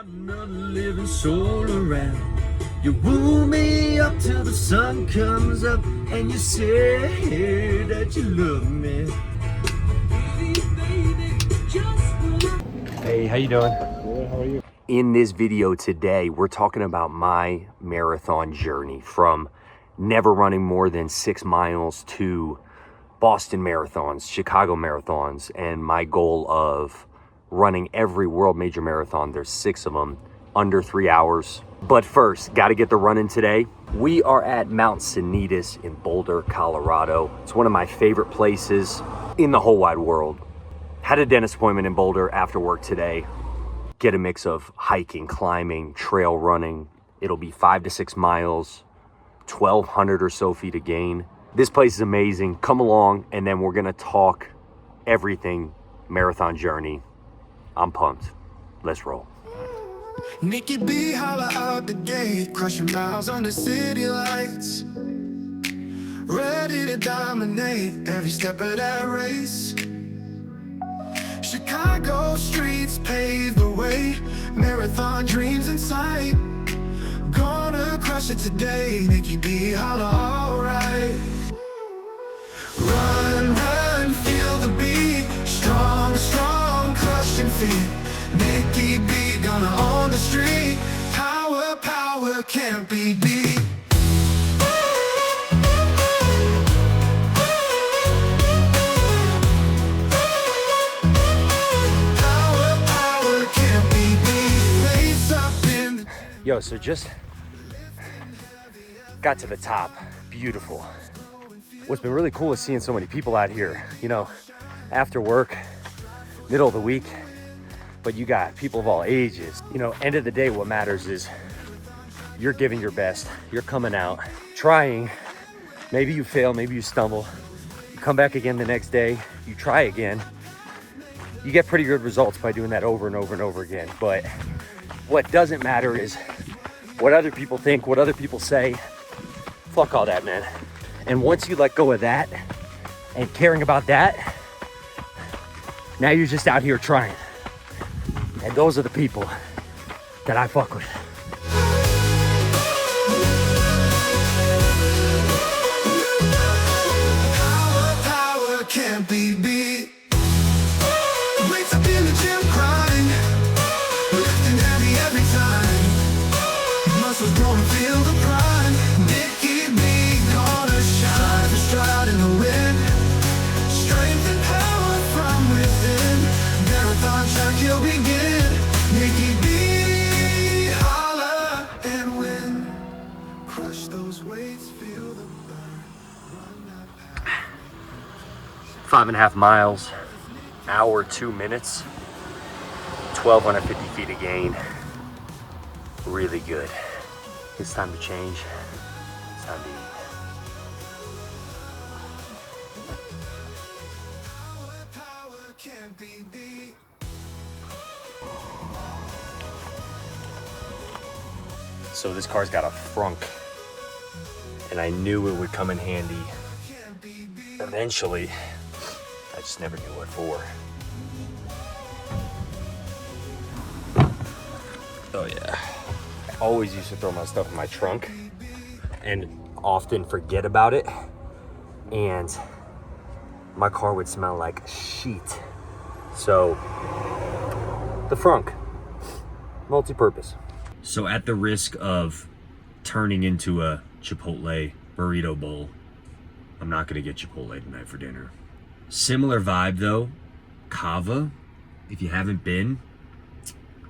Another living soul around. You woo me up till the sun comes up, and you say that you love me. Hey, how you doing? Good, how are you? In this video today, we're talking about my marathon journey from never running more than 6 miles to Boston marathons, Chicago marathons, and my goal of running every world major marathon. There's 6 of them, under 3 hours. But first, got to get the running today. We are at Mount Sanitas in Boulder, Colorado. It's one of my favorite places in the whole wide world. Had a dentist appointment in Boulder after work today. Get a mix of hiking, climbing, trail running. It'll be 5 to 6 miles, 1,200 or so feet of gain. This place is amazing. Come along, and then we're gonna talk everything marathon journey. I'm pumped. Let's roll. Nikki B, holla out the gate, crushing miles on the city lights. Ready to dominate every step of that race. Chicago streets pave the way, marathon dreams in sight. Gonna crush it today, Nikki B, holla alright. Run, run, feel the beat, strong, strong, crushing feet. Nikki B, gonna own the street. Power, power, can't be beat. Power, power, can't be beat. Face up in the... Yo, so just got to the top. Beautiful. What's been really cool is seeing so many people out here, you know, after work, middle of the week, but you got people of all ages. You know, end of the day, what matters is you're giving your best. You're coming out, trying. Maybe you fail, maybe you stumble. You come back again the next day, you try again. You get pretty good results by doing that over and over and over again. But what doesn't matter is what other people think, what other people say. Fuck all that, man. And once you let go of that and caring about that, now you're just out here trying. And those are the people that I fuck with. Power, power, can't be beat. Wakes up in the gym crying, lifting heavy every time. Muscles growing, feel the pride. Nikki B, gonna shine, stride in the wind. Strength and power from within. Marathon track, you'll begin. Nikki B, holla and win. Crush those weights, feel the burn. Run that path. 5.5 miles, hour, 2 minutes, 1,250 feet of gain. Really good. It's time to change. It's time to eat. Power can't be beat. So this car's got a frunk, and I knew it would come in handy eventually. I just never knew what for. Oh yeah. I always used to throw my stuff in my trunk and often forget about it, and my car would smell like shit. So the frunk, multi-purpose. So at the risk of turning into a Chipotle burrito bowl, I'm not gonna get Chipotle tonight for dinner. Similar vibe though, Cava. If you haven't been,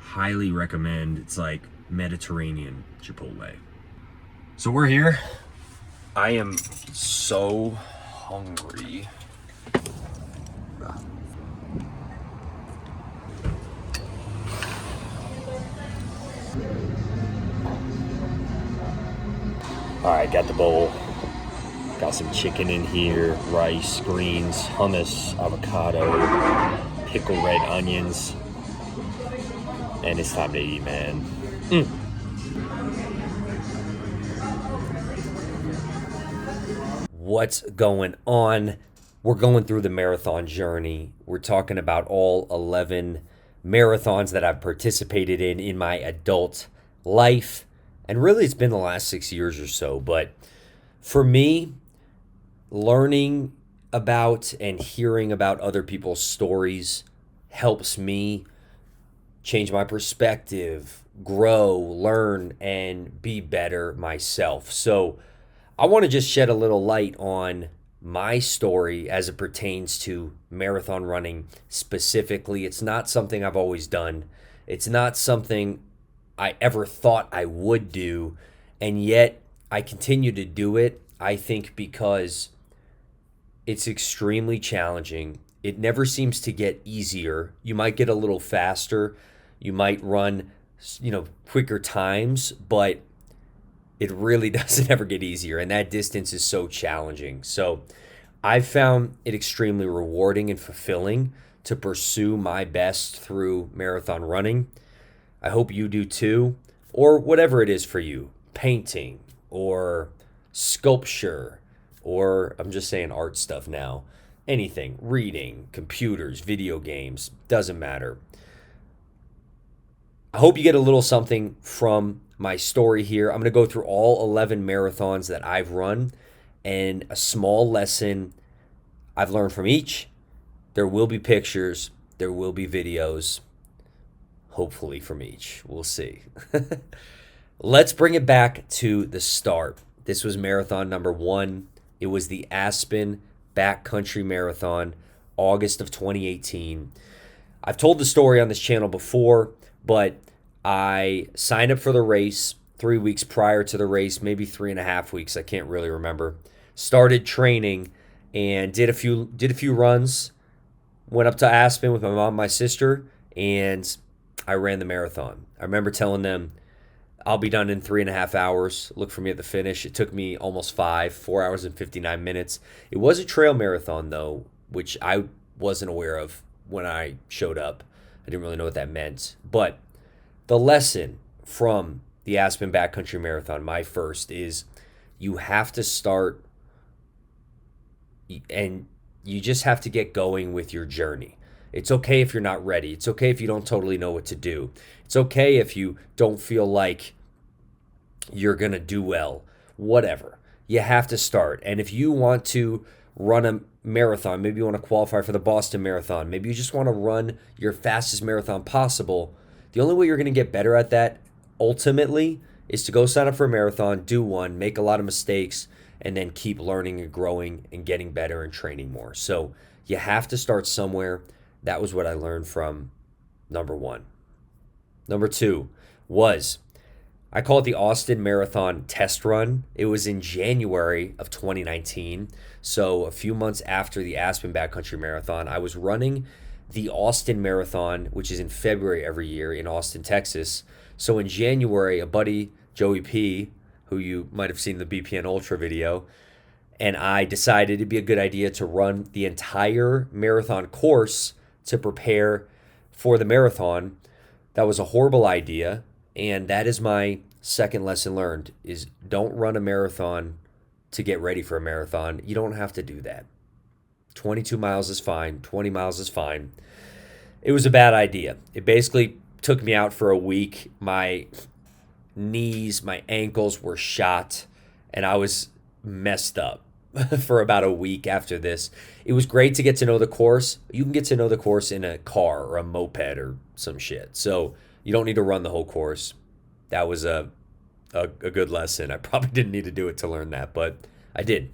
highly recommend. It's like Mediterranean Chipotle. So we're here. I am so hungry. All right, got the bowl. Got some chicken in here, rice, greens, hummus, avocado, pickled red onions. And it's time to eat, man. What's going on? We're going through the marathon journey. We're talking about all 11 marathons that I've participated in my adult life. And really, it's been the last 6 years or so. But for me, learning about and hearing about other people's stories helps me change my perspective, grow, learn, and be better myself. So I want to just shed a little light on my story as it pertains to marathon running specifically. It's not something I've always done. It's not something I ever thought I would do, and yet I continue to do it, I think, because it's extremely challenging. It never seems to get easier. You might get a little faster. You might run, quicker times, but it really doesn't ever get easier. And that distance is so challenging. So I've found it extremely rewarding and fulfilling to pursue my best through marathon running. I hope you do too, or whatever it is for you, painting or sculpture, or I'm just saying art stuff now, anything, reading, computers, video games, doesn't matter. I hope you get a little something from my story here. I'm going to go through all 11 marathons that I've run and a small lesson I've learned from each. There will be pictures, there will be videos, hopefully from each. We'll see. Let's bring it back to the start. This was marathon number 1. It was the Aspen Backcountry Marathon, August of 2018. I've told the story on this channel before, but I signed up for the race 3 weeks prior to the race, maybe 3.5 weeks. I can't really remember. Started training and did a few runs. Went up to Aspen with my mom and my sister, and I ran the marathon. I remember telling them, I'll be done in 3.5 hours. Look for me at the finish. It took me almost 4 hours and 59 minutes. It was a trail marathon, though, which I wasn't aware of when I showed up. I didn't really know what that meant. But the lesson from the Aspen Backcountry Marathon, my first, is you have to start and you just have to get going with your journey. It's okay if you're not ready. It's okay if you don't totally know what to do. It's okay if you don't feel like you're going to do well. Whatever. You have to start. And if you want to run a marathon, maybe you want to qualify for the Boston Marathon, maybe you just want to run your fastest marathon possible, the only way you're going to get better at that ultimately is to go sign up for a marathon, do one, make a lot of mistakes, and then keep learning and growing and getting better and training more. So you have to start somewhere. That was what I learned from number 1. Number 2 was, I call it the Austin Marathon Test Run. It was in January of 2019. So a few months after the Aspen Backcountry Marathon, I was running the Austin Marathon, which is in February every year in Austin, Texas. So in January, a buddy, Joey P., who you might have seen the BPN Ultra video, and I decided it'd be a good idea to run the entire marathon course to prepare for the marathon. That was a horrible idea, and that is my second lesson learned, is don't run a marathon to get ready for a marathon. You don't have to do that. 22 miles is fine. 20 miles is fine. It was a bad idea. It basically took me out for a week. My knees, my ankles were shot, and I was messed up for about a week after this. It was great to get to know the course. You can get to know the course in a car or a moped or some shit. So you don't need to run the whole course. That was a good lesson. I probably didn't need to do it to learn that, but I did.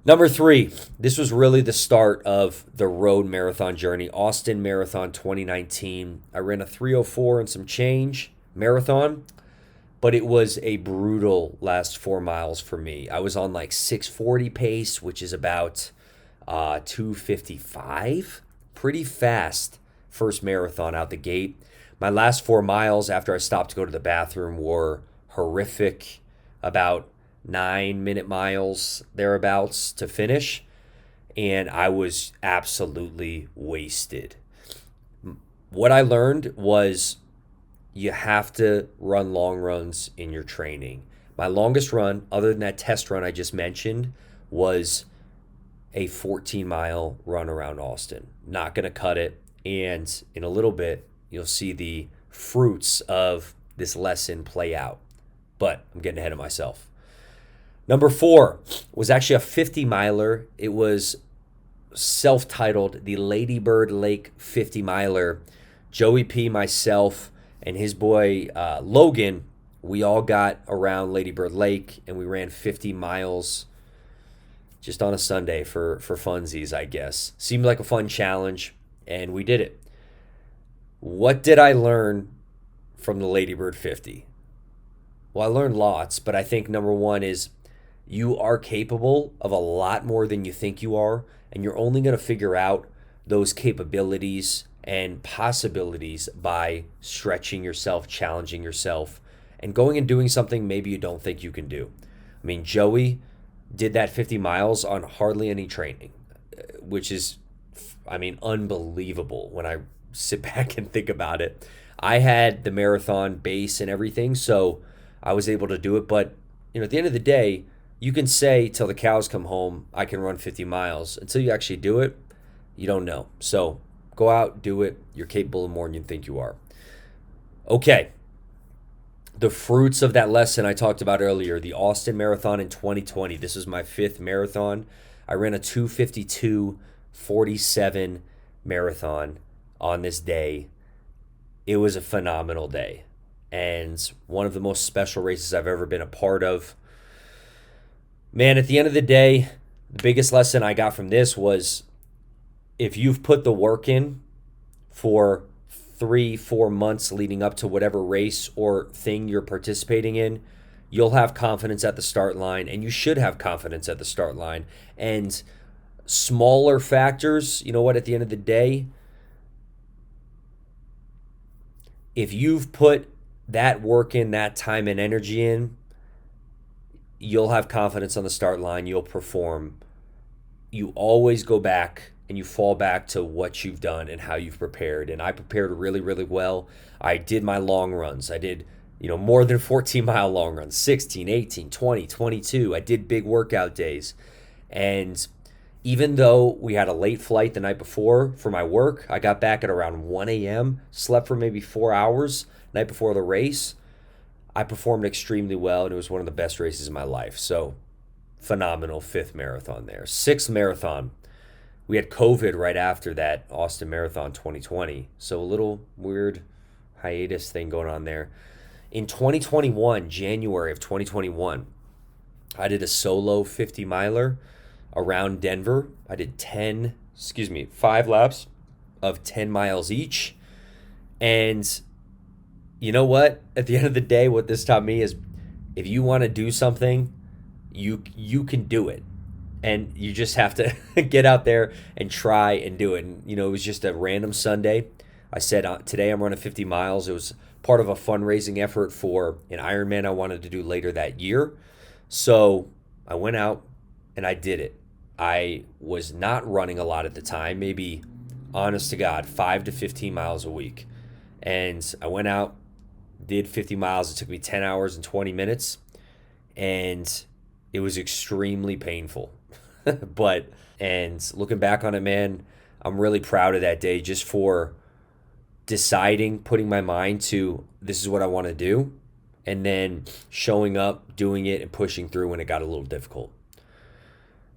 Number 3, this was really the start of the road marathon journey. Austin Marathon 2019. I ran a 3:04 and some change marathon, but it was a brutal last 4 miles for me. I was on like 6:40 pace, which is about 2:55. Pretty fast first marathon out the gate. My last 4 miles after I stopped to go to the bathroom were horrific. About 9-minute miles thereabouts to finish, and I was absolutely wasted. What I learned was you have to run long runs in your training. My longest run, other than that test run I just mentioned, was a 14-mile run around Austin. Not going to cut it. And in a little bit, you'll see the fruits of this lesson play out. But I'm getting ahead of myself. Number 4 was actually a 50 miler. It was self-titled the Ladybird Lake 50 miler. Joey P, myself, and his boy Logan, we all got around Ladybird Lake and we ran 50 miles just on a Sunday for funsies, I guess. Seemed like a fun challenge, and we did it. What did I learn from the Ladybird 50? Well, I learned lots, but I think number 1 is you are capable of a lot more than you think you are, and you're only going to figure out those capabilities and possibilities by stretching yourself, challenging yourself, and going and doing something maybe you don't think you can do. I mean, Joey did that 50 miles on hardly any training, which is, I mean, unbelievable when I sit back and think about it. I had the marathon base and everything, so I was able to do it. But, at the end of the day, you can say till the cows come home, I can run 50 miles. Until you actually do it, you don't know. So go out, do it. You're capable of more than you think you are. Okay. The fruits of that lesson I talked about earlier, the Austin Marathon in 2020. This was my 5th marathon. I ran a 2:52:47 marathon on this day. It was a phenomenal day and one of the most special races I've ever been a part of. Man, at the end of the day, the biggest lesson I got from this was if you've put the work in for 3-4 months leading up to whatever race or thing you're participating in, you'll have confidence at the start line, and you should have confidence at the start line. And smaller factors, at the end of the day, if you've put that work in, that time and energy in, you'll have confidence on the start line. You'll perform. You always go back and you fall back to what you've done and how you've prepared. And I prepared really, really well. I did my long runs. I did, more than 14-mile long runs, 16, 18, 20, 22. I did big workout days. And even though we had a late flight the night before for my work, I got back at around 1 a.m., slept for maybe 4 hours night before the race. I performed extremely well, and it was one of the best races of my life. So phenomenal 5th marathon there. 6th marathon. We had COVID right after that Austin Marathon 2020. So a little weird hiatus thing going on there. In 2021, January of 2021, I did a solo 50 miler around Denver. I did 5 laps of 10 miles each. And you know what? At the end of the day, what this taught me is if you want to do something, you can do it. And you just have to get out there and try and do it. And, it was just a random Sunday. I said, today I'm running 50 miles. It was part of a fundraising effort for an Ironman I wanted to do later that year. So I went out and I did it. I was not running a lot at the time, maybe, honest to God, 5 to 15 miles a week. And I went out, did 50 miles. It took me 10 hours and 20 minutes. And it was extremely painful. And looking back on it, man, I'm really proud of that day just for deciding, putting my mind to this is what I want to do, and then showing up, doing it, and pushing through when it got a little difficult.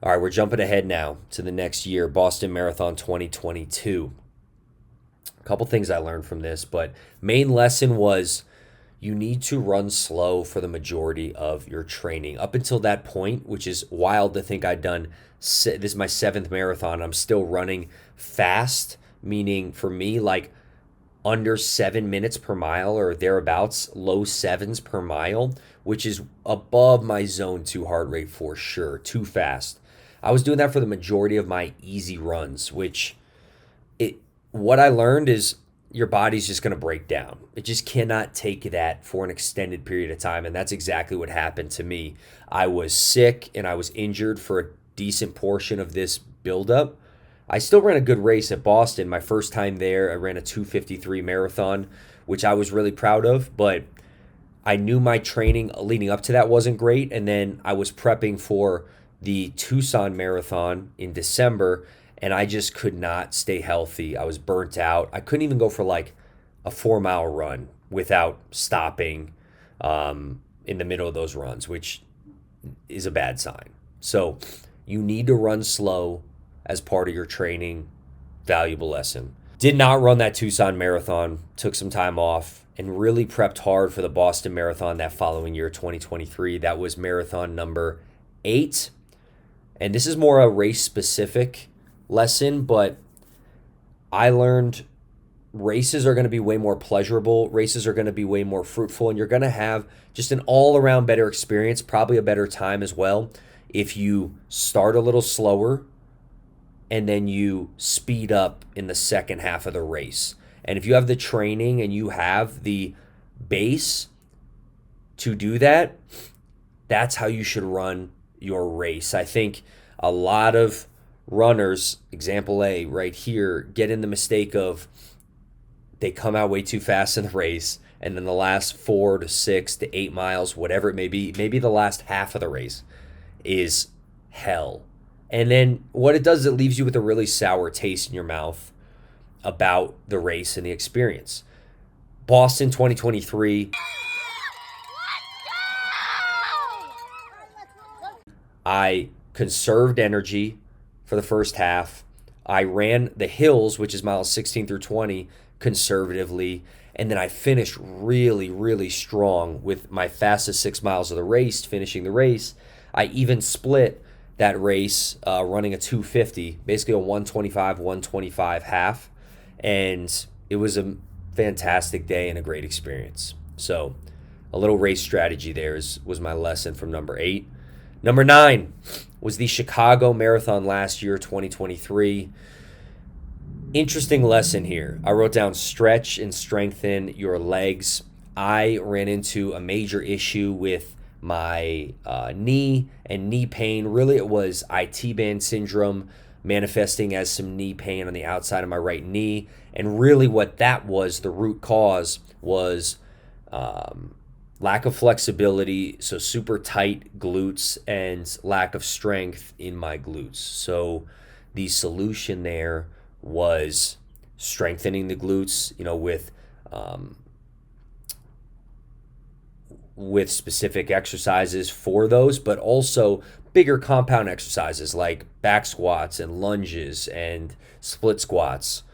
All right, we're jumping ahead now to the next year, Boston Marathon 2022. A couple things I learned from this, but main lesson was you need to run slow for the majority of your training. Up until that point, which is wild to think I'd done, this is my 7th marathon, I'm still running fast, meaning for me, like under 7 minutes per mile or thereabouts, low 7s per mile, which is above my zone 2 heart rate for sure, too fast. I was doing that for the majority of my easy runs, which what I learned is your body's just going to break down. It just cannot take that for an extended period of time, and that's exactly what happened to me. I was sick and I was injured for a decent portion of this buildup. I still ran a good race at Boston. My first time there, I ran a 2:53 marathon, which I was really proud of, but I knew my training leading up to that wasn't great, and then I was prepping for the Tucson Marathon in December, and I just could not stay healthy. I was burnt out. I couldn't even go for like a 4-mile run without stopping in the middle of those runs, which is a bad sign. So you need to run slow as part of your training. Valuable lesson. Did not run that Tucson Marathon. Took some time off and really prepped hard for the Boston Marathon that following year, 2023. That was marathon number 8. And this is more a race-specific lesson, but I learned races are going to be way more pleasurable. Races are going to be way more fruitful, and you're going to have just an all-around better experience, probably a better time as well, if you start a little slower and then you speed up in the second half of the race. And if you have the training and you have the base to do that, that's how you should run your race. I think a lot of runners, example A right here, get in the mistake of they come out way too fast in the race, and then the last 4 to 6 to 8 miles, whatever it may be, maybe the last half of the race is hell. And then what it does is it leaves you with a really sour taste in your mouth about the race and the experience. Boston 2023. I conserved energy for the first half. I ran the hills, which is miles 16 through 20, conservatively. And then I finished really, really strong with my fastest 6 miles of the race, finishing the race. I even split that race running a 250, basically a 125, 125 half. And it was a fantastic day and a great experience. So a little race strategy there was my lesson from number 8. Number 9 was the Chicago Marathon last year, 2023. Interesting lesson here. I wrote down stretch and strengthen your legs. I ran into a major issue with my knee and knee pain. Really, it was IT band syndrome manifesting as some knee pain on the outside of my right knee. And really what that was, the root cause was lack of flexibility, so super tight glutes, and lack of strength in my glutes. So the solution there was strengthening the glutes, with specific exercises for those, but also bigger compound exercises like back squats and lunges and split squats,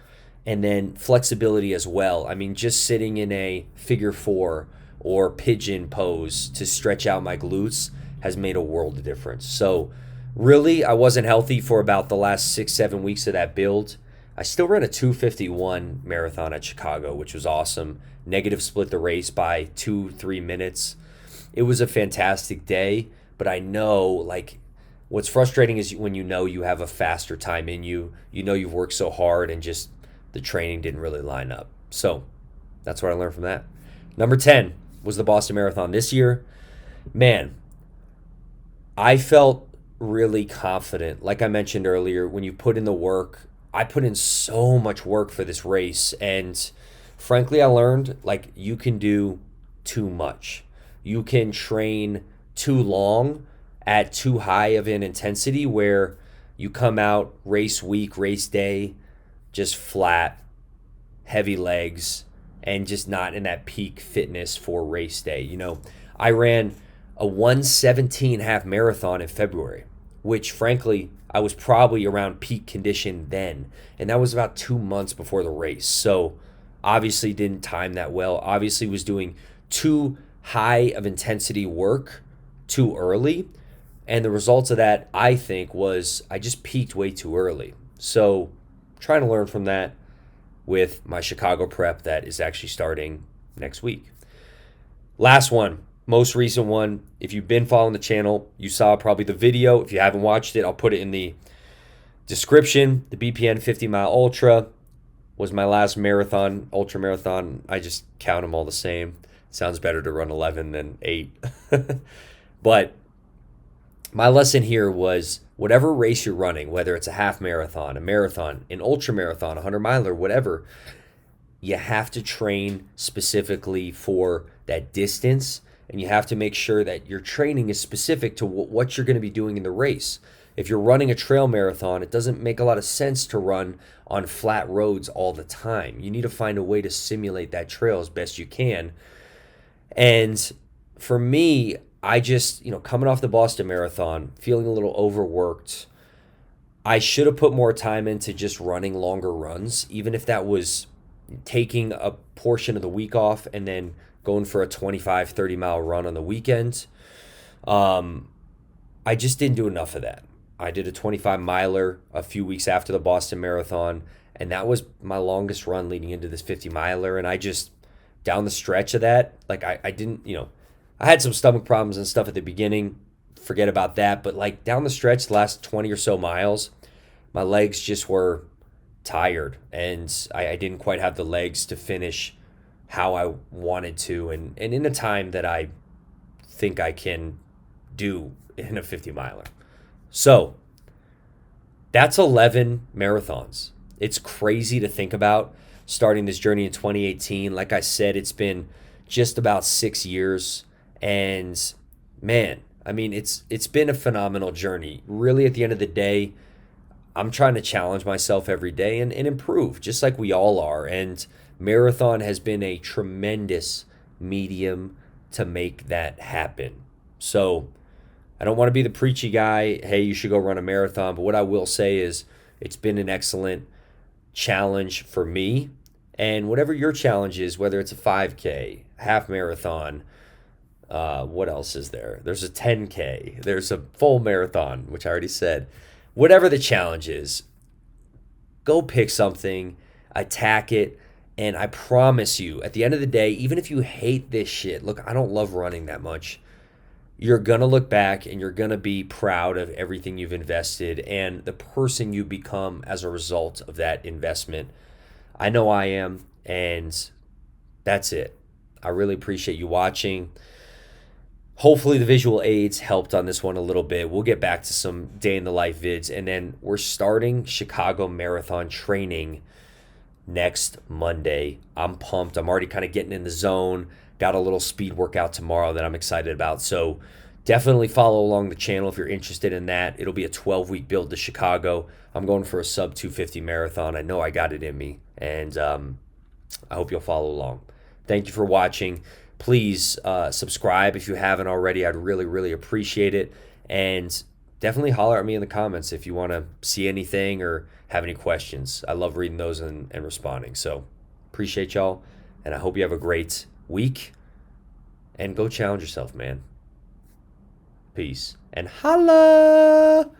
and then flexibility as well. I mean, just sitting in a figure 4 or pigeon pose to stretch out my glutes has made a world of difference. So really, I wasn't healthy for about the last 6-7 weeks of that build. I still ran a 251 marathon at Chicago, which was awesome. Negative split the race by 2-3 minutes. It was a fantastic day, but I know, like, what's frustrating is when you have a faster time in you. You know you've worked so hard and just the training didn't really line up. So that's what I learned from that. Number 10 was the Boston Marathon this year. Man, I felt really confident. Like I mentioned earlier, when you put in the work, I put in so much work for this race, and frankly, I learned, like, you can do too much. You can train too long at too high of an intensity where you come out race week, race day, just flat, heavy legs, and just not in that peak fitness for race day. I ran a 117 half marathon in February, which frankly, I was probably around peak condition then. And that was about 2 months before the race. So obviously didn't time that well. Obviously was doing too high of intensity work too early. And the results of that, I think, was I just peaked way too early. So trying to learn from that with my Chicago prep that is actually starting next week. Last one, most recent one. If you've been following the channel, you saw probably the video. If you haven't watched it, I'll put it in the description. The BPN 50 Mile Ultra was my last marathon, ultra marathon. I just count them all the same. Sounds better to run 11 than 8. But my lesson here was whatever race you're running, whether it's a half marathon, a marathon, an ultra marathon, a 100 miler, whatever, you have to train specifically for that distance, and you have to make sure that your training is specific to what you're going to be doing in the race. if you're running a trail marathon, it doesn't make a lot of sense to run on flat roads all the time. You need to find a way to simulate that trail as best you can. And for me, I just, coming off the Boston Marathon, feeling a little overworked. I should have put more time into just running longer runs, even if that was taking a portion of the week off and then going for a 25, 30-mile run on the weekend. I just didn't do enough of that. I did a 25-miler a few weeks after the Boston Marathon, and that was my longest run leading into this 50-miler. And I just, down the stretch of that, like I didn't, I had some stomach problems and stuff at the beginning. Forget about that. But like down the stretch, the last 20 or so miles, my legs just were tired, and I didn't quite have the legs to finish how I wanted to, and in a time that I think I can do in a 50-miler. So that's 11 marathons. It's crazy to think about starting this journey in 2018. Like I said, it's been just about 6 years, and man, I mean, it's been a phenomenal journey. Really, at the end of the day, I'm trying to challenge myself every day and improve, just like we all are. And marathon has been a tremendous medium to make that happen. So I don't want to be the preachy guy, hey, you should go run a marathon. But what I will say is it's been an excellent challenge for me. And whatever your challenge is, whether it's a 5K, half marathon, what else is there? There's a 10K. There's a full marathon, which I already said. Whatever the challenge is, go pick something, attack it, and I promise you, at the end of the day, even if you hate this shit, look, I don't love running that much, you're going to look back and you're going to be proud of everything you've invested and the person you become as a result of that investment. I know I am, and that's it. I really appreciate you watching. Hopefully the visual aids helped on this one a little bit. We'll get back to some day in the life vids, and then we're starting Chicago Marathon training next Monday. I'm pumped. I'm already kind of getting in the zone. Got a little speed workout tomorrow that I'm excited about. So definitely follow along the channel if you're interested in that. It'll be a 12-week build to Chicago. I'm going for a sub 250 marathon. I know I got it in me, and I hope you'll follow along. Thank you for watching. Please subscribe if you haven't already. I'd really, really appreciate it. And definitely holler at me in the comments if you want to see anything or have any questions. I love reading those and responding. So appreciate y'all, and I hope you have a great week. And go challenge yourself, man. Peace. And holla!